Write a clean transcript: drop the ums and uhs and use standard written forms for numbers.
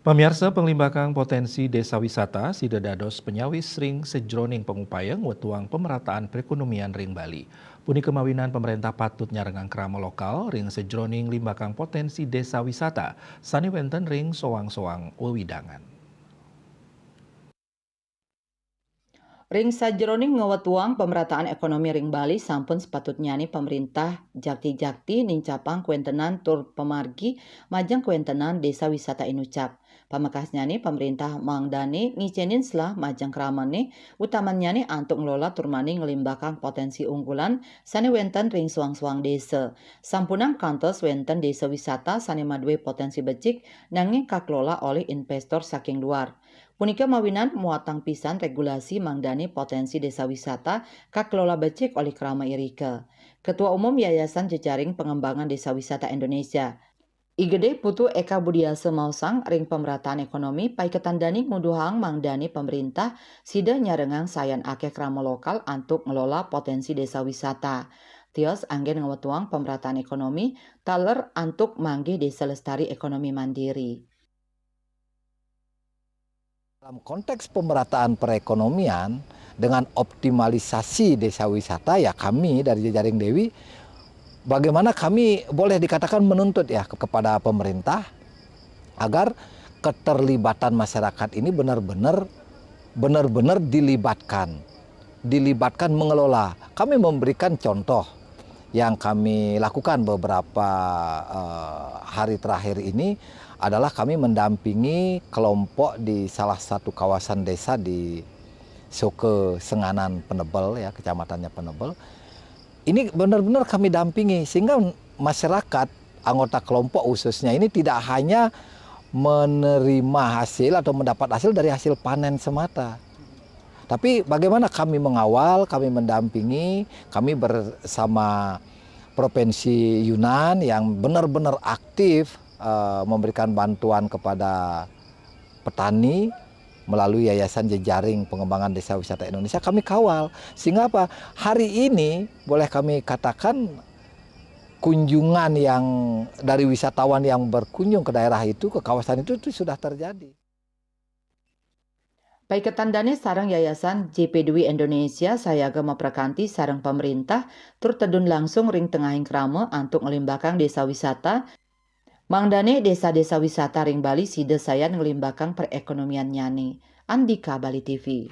Pemirsa penglimbakang potensi desa wisata Sida dados penyawis ring sejroning pengupayang wetuang pemerataan perekonomian ring Bali. Puni kemawinan pemerintah patut nyarengang krama lokal ring sejroning limbakang potensi desa wisata sani wenten ring soang-soang wewidangan. Ring sajroning ngewetuang pemerataan ekonomi ring Bali sampun sepatutnya nih pemerintah jakti-jakti nincapang kuentenan tur pemargi majang kuentenan desa wisata inucap. Pamekasnya nih pemerintah mangdani ngicenin selah majang keraman nih utamanya nih antuk ngelola turmani ngelimbakang potensi unggulan sani wenten ring suang-suang desa. Sampunang kantos wenten desa wisata sani madwe potensi becik nanging kaklola oleh investor saking luar. Punika mawinan muatang pisan regulasi mangdani potensi desa wisata kakelola becik oleh Krama Irike. Ketua Umum Yayasan Jejaring Pengembangan Desa Wisata Indonesia, Igede Putu Eka Budiase Mausang ring pemerataan ekonomi pai ketandani nguduhang mangdani pemerintah sida nyarengang sayan akeh krama lokal antuk ngelola potensi desa wisata. Tios anggen ngewetuang pemerataan ekonomi taler antuk mangge desa lestari ekonomi mandiri. Dalam konteks pemerataan perekonomian dengan optimalisasi desa wisata ya kami dari Jejaring Dewi bagaimana kami boleh dikatakan menuntut ya kepada pemerintah agar keterlibatan masyarakat ini benar-benar dilibatkan mengelola. Kami memberikan contoh yang kami lakukan beberapa hari terakhir ini adalah kami mendampingi kelompok di salah satu kawasan desa di Soke Senganan Penebel ya, kecamatannya Penebel. Ini benar-benar kami dampingi sehingga masyarakat anggota kelompok khususnya ini tidak hanya menerima hasil atau mendapat hasil dari hasil panen semata. Tapi bagaimana kami mengawal, kami mendampingi, kami bersama Provinsi Yunnan yang benar-benar aktif memberikan bantuan kepada petani melalui Yayasan Jejaring Pengembangan Desa Wisata Indonesia, kami kawal. Sehingga apa? Hari ini boleh kami katakan kunjungan yang dari wisatawan yang berkunjung ke daerah itu, ke kawasan itu sudah terjadi. Baik ketandane sarang Yayasan JP Dwi Indonesia sayaga maprakanti sarang pemerintah tur tedun langsung ring tengahing krama antuk ngelimbakang desa wisata. Mangdane desa-desa wisata ring Bali sida sayan ngelimbakang perekonomian nyane. Andika Bali TV.